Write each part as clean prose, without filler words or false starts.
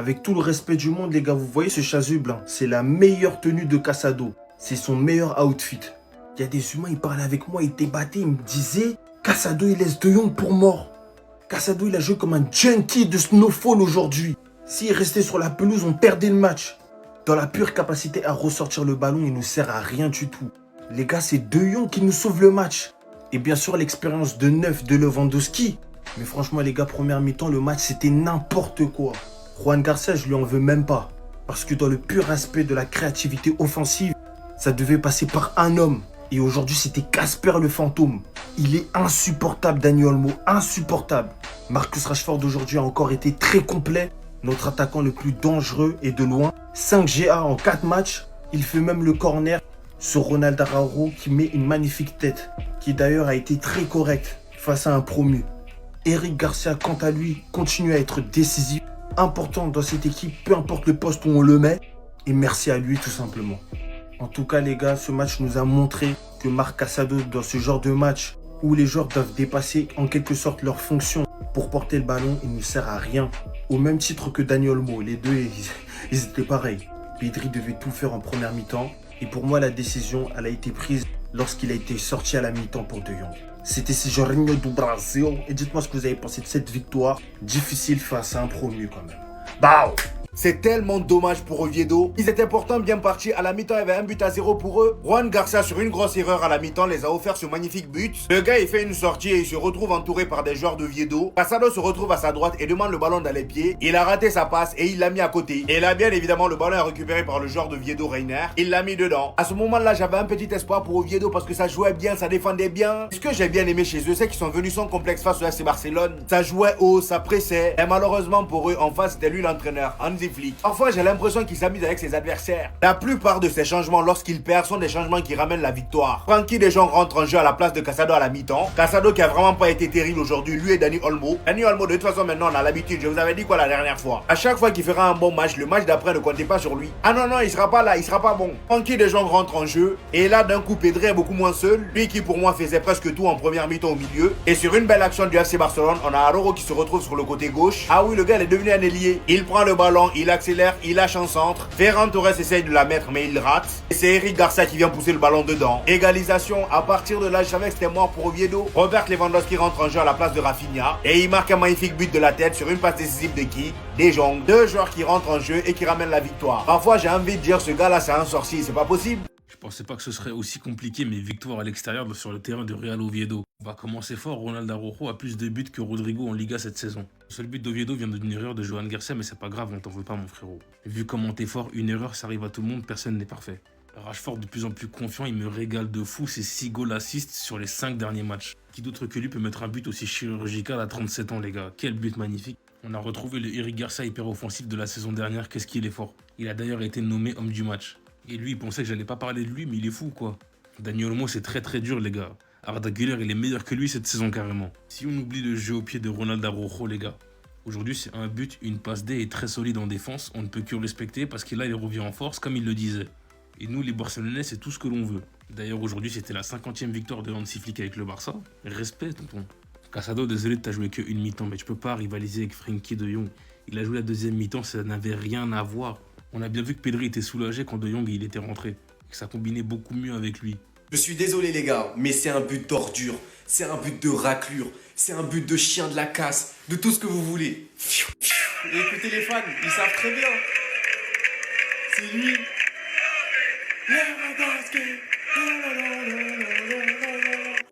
Avec tout le respect du monde, les gars, vous voyez ce chasuble, hein, c'est la meilleure tenue de Casado. C'est son meilleur outfit. Il y a des humains, ils parlaient avec moi, ils débattaient, ils me disaient Casado, il laisse De Jong pour mort. Casado, il a joué comme un junkie de snowfall aujourd'hui. S'il restait sur la pelouse, on perdait le match. Dans la pure capacité à ressortir le ballon, il ne nous sert à rien du tout. Les gars, c'est De Jong qui nous sauve le match. Et bien sûr, l'expérience de neuf de Lewandowski. Mais franchement, les gars, première mi-temps, le match, c'était n'importe quoi. Juan Garcia, je lui en veux même pas. Parce que dans le pur aspect de la créativité offensive, ça devait passer par un homme. Et aujourd'hui, c'était Casper le fantôme. Il est insupportable, Dani Olmo, insupportable. Marcus Rashford aujourd'hui a encore été très complet. Notre attaquant le plus dangereux et de loin. 5 GA en 4 matchs. Il fait même le corner sur Ronald Araujo qui met une magnifique tête. Qui d'ailleurs a été très correct face à un promu. Eric Garcia, quant à lui, continue à être décisif. Important dans cette équipe, peu importe le poste où on le met. Et merci à lui tout simplement. En tout cas les gars, ce match nous a montré que Marc Casado, dans ce genre de match où les joueurs doivent dépasser en quelque sorte leur fonction pour porter le ballon, il ne sert à rien. Au même titre que Dani Olmo, les deux ils étaient pareils. Pedri devait tout faire en première mi-temps. Et pour moi la décision elle a été prise lorsqu'il a été sorti à la mi-temps pour De Jong. C'était Jorginho do Brasil. Et dites-moi ce que vous avez pensé de cette victoire difficile face à un promu quand même. Bao! C'est tellement dommage pour Oviedo. Ils étaient pourtant bien partis. À la mi-temps, il y avait 1-0 pour eux. Juan Garcia, sur une grosse erreur à la mi-temps, les a offert ce magnifique but. Le gars, il fait une sortie et il se retrouve entouré par des joueurs d'Oviedo. Casado se retrouve à sa droite et demande le ballon dans les pieds. Il a raté sa passe et il l'a mis à côté. Et là, bien évidemment, le ballon est récupéré par le joueur d'Oviedo, Reiner. Il l'a mis dedans. À ce moment-là, j'avais un petit espoir pour Oviedo parce que ça jouait bien, ça défendait bien. Ce que j'ai bien aimé chez eux, c'est qu'ils sont venus sans complexe face au FC Barcelone. Ça jouait haut, ça pressait. Et malheureusement pour eux, en face, c'était lui l'entraîneur, Hansi Flick. Parfois, j'ai l'impression qu'il s'amuse avec ses adversaires. La plupart de ces changements, lorsqu'il perd, sont des changements qui ramènent la victoire. Frankie de Jong rentre en jeu à la place de Casado à la mi-temps. Casado qui a vraiment pas été terrible aujourd'hui, lui et Dani Olmo. Dani Olmo, de toute façon, maintenant, on a l'habitude. Je vous avais dit quoi la dernière fois? À chaque fois qu'il fera un bon match, le match d'après, ne comptez pas sur lui. Ah non, non, il sera pas là, il sera pas bon. Frankie de Jong rentre en jeu. Et là, d'un coup, Pedri est beaucoup moins seul. Lui qui, pour moi, faisait presque tout en première mi-temps au milieu. Et sur une belle action du FC Barcelone, on a Araujo qui se retrouve sur le côté gauche. Ah oui, le gars, il est devenu un ailier. Il prend le ballon, il accélère, il lâche en centre. Ferran Torres essaye de la mettre mais il rate. Et c'est Eric Garcia qui vient pousser le ballon dedans. Égalisation, à partir de là je savais que c'était mort pour Oviedo. Robert Lewandowski rentre en jeu à la place de Rafinha. Et il marque un magnifique but de la tête sur une passe décisive de qui? De Jong. Deux joueurs qui rentrent en jeu et qui ramènent la victoire. Parfois j'ai envie de dire ce gars là c'est un sorcier, c'est pas possible. Je pensais pas que ce serait aussi compliqué, mais victoire à l'extérieur sur le terrain de Real Oviedo. On va commencer fort, Ronald Araujo a plus de buts que Rodrigo en Liga cette saison. Le seul but d'Oviedo vient d'une erreur de Johan Garcia, mais c'est pas grave, on t'en veut pas mon frérot. Vu comment t'es fort, une erreur ça arrive à tout le monde, personne n'est parfait. Rashford de plus en plus confiant, il me régale de fou, ses 6 goals assists sur les 5 derniers matchs. Qui d'autre que lui peut mettre un but aussi chirurgical à 37 ans les gars? Quel but magnifique. On a retrouvé le Eric Garcia hyper offensif de la saison dernière, qu'est-ce qu'il est fort. Il a d'ailleurs été nommé homme du match. Et lui, il pensait que j'allais pas parler de lui, mais il est fou, quoi. Dani Olmo, c'est très très dur, les gars. Arda Güler, il est meilleur que lui cette saison, carrément. Si on oublie le jeu au pied de Ronald Araujo, les gars. Aujourd'hui, c'est un but, une passe D et très solide en défense. On ne peut que le respecter parce qu'il là, il revient en force, comme il le disait. Et nous, les Barcelonais, c'est tout ce que l'on veut. D'ailleurs, aujourd'hui, c'était la 50e victoire de Hansi Flick avec le Barça. Respect, tonton. Casado, désolé de t'as joué que une mi-temps, mais tu peux pas rivaliser avec Frenkie de Jong. Il a joué la deuxième mi-temps, ça n'avait rien à voir. On a bien vu que Pedri était soulagé quand De Jong il était rentré. Que ça combinait beaucoup mieux avec lui. Je suis désolé les gars, mais c'est un but d'ordure, c'est un but de raclure, c'est un but de chien de la casse, de tout ce que vous voulez. Et écoutez les fans, ils savent très bien. C'est lui.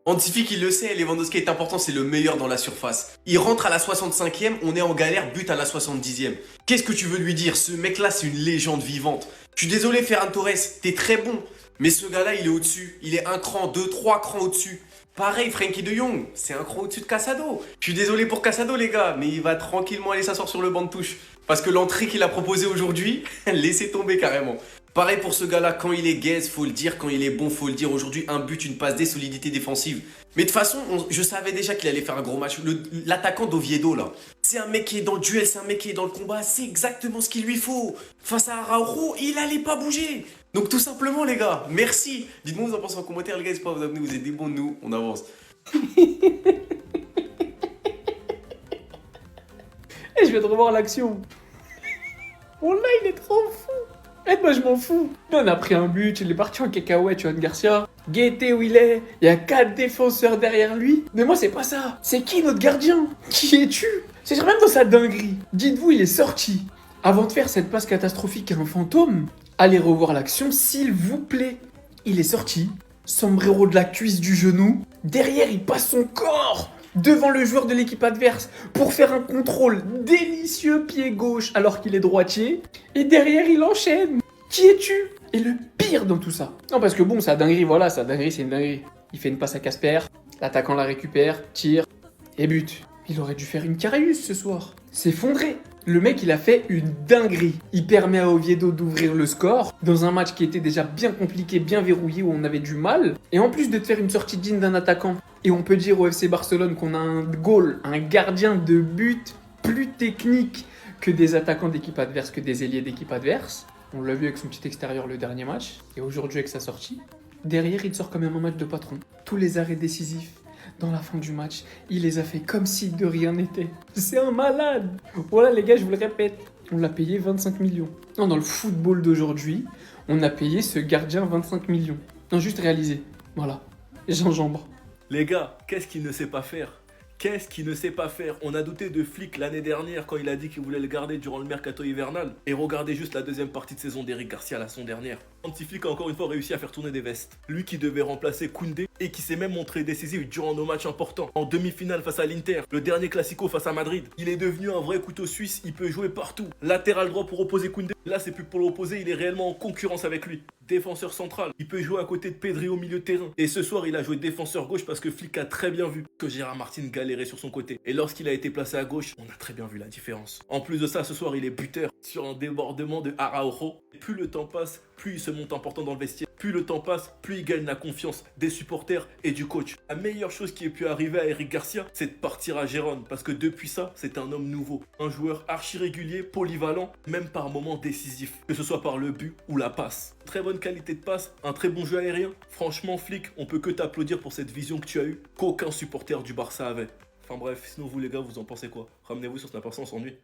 Hansi Flick il le sait, Lewandowski est important, c'est le meilleur dans la surface. Il rentre à la 65e, on est en galère, but à la 70e. Qu'est-ce que tu veux lui dire? Ce mec-là, c'est une légende vivante. Je suis désolé Ferran Torres, t'es très bon. Mais ce gars-là, il est au-dessus. Il est un cran, deux, trois crans au-dessus. Pareil, Frenkie de Jong, c'est un cran au-dessus de Casado. Je suis désolé pour Casado, les gars, mais il va tranquillement aller s'asseoir sur le banc de touche. Parce que l'entrée qu'il a proposée aujourd'hui, laissez tomber carrément. Pareil pour ce gars-là, quand il est gaze, faut le dire. Quand il est bon, faut le dire. Aujourd'hui, un but, une passe D, solidité défensive. Mais de toute façon, je savais déjà qu'il allait faire un gros match. L'attaquant d'Oviedo, là, c'est un mec qui est dans le duel, c'est un mec qui est dans le combat. C'est exactement ce qu'il lui faut. Face à Araujo, il allait pas bouger. Donc tout simplement, les gars, merci. Dites-moi vous en pensez en commentaire, les gars. N'hésitez pas à vous abonner, vous êtes des bons de nous. On avance. Et je vais te revoir l'action. Bon là, il est trop fou. Eh ben, je m'en fous. On a pris un but, il est parti en cacahuète, Johan Garcia. Guettez où il est. Il y a 4 défenseurs derrière lui. Mais moi, c'est pas ça. C'est qui notre gardien? Qui es-tu? C'est même dans sa dinguerie. Dites-vous, il est sorti. Avant de faire cette passe catastrophique à un fantôme, allez revoir l'action, s'il vous plaît. Il est sorti. Sombrero de la cuisse du genou. Derrière, il passe son corps devant le joueur de l'équipe adverse pour faire un contrôle délicieux pied gauche alors qu'il est droitier. Et derrière, il enchaîne. Qui es-tu? Et le pire dans tout ça. Non, parce que bon, sa dinguerie, voilà, sa dinguerie, c'est une dinguerie. Il fait une passe à Casper, l'attaquant la récupère, tire et but. Il aurait dû faire une Karius ce soir. S'effondrer. Le mec, il a fait une dinguerie. Il permet à Oviedo d'ouvrir le score dans un match qui était déjà bien compliqué, bien verrouillé, où on avait du mal. Et en plus de te faire une sortie digne d'un attaquant, et on peut dire au FC Barcelone qu'on a un goal, un gardien de but plus technique que des attaquants d'équipe adverse, que des ailiers d'équipe adverse. On l'a vu avec son petit extérieur le dernier match, et aujourd'hui avec sa sortie. Derrière, il sort quand même un match de patron. Tous les arrêts décisifs. Dans la fin du match, il les a fait comme si de rien n'était. C'est un malade. Voilà les gars, je vous le répète, on l'a payé 25 millions. Non, dans le football d'aujourd'hui, on a payé ce gardien 25 millions. Non, juste réalisé. Voilà, gingembre. Les gars, qu'est-ce qu'il ne sait pas faire? Qu'est-ce qu'il ne sait pas faire? On a douté de Flick l'année dernière quand il a dit qu'il voulait le garder durant le mercato hivernal. Et regardez juste la deuxième partie de saison d'Eric Garcia la saison dernière. Flick a encore une fois réussi à faire tourner des vestes. Lui qui devait remplacer Koundé et qui s'est même montré décisif durant nos matchs importants. En demi-finale face à l'Inter, le dernier Classico face à Madrid. Il est devenu un vrai couteau suisse, il peut jouer partout. Latéral droit pour opposer Koundé. Là, c'est plus pour l'opposer, il est réellement en concurrence avec lui. Défenseur central, il peut jouer à côté de Pedri au milieu de terrain. Et ce soir, il a joué défenseur gauche parce que Flick a très bien vu que Gérard Martin galérait sur son côté. Et lorsqu'il a été placé à gauche, on a très bien vu la différence. En plus de ça, ce soir, il est buteur sur un débordement de Araujo. Plus le temps passe, plus il se monte important dans le vestiaire. Plus le temps passe, plus il gagne la confiance des supporters et du coach. La meilleure chose qui ait pu arriver à Eric Garcia, c'est de partir à Gérone. Parce que depuis ça, c'est un homme nouveau. Un joueur archi régulier, polyvalent, même par moments décisif. Que ce soit par le but ou la passe. Très bonne qualité de passe, un très bon jeu aérien. Franchement, Flick, on peut que t'applaudir pour cette vision que tu as eue, qu'aucun supporter du Barça avait. Enfin bref, sinon vous les gars, vous en pensez quoi? Ramenez-vous sur Snapper, on s'ennuie.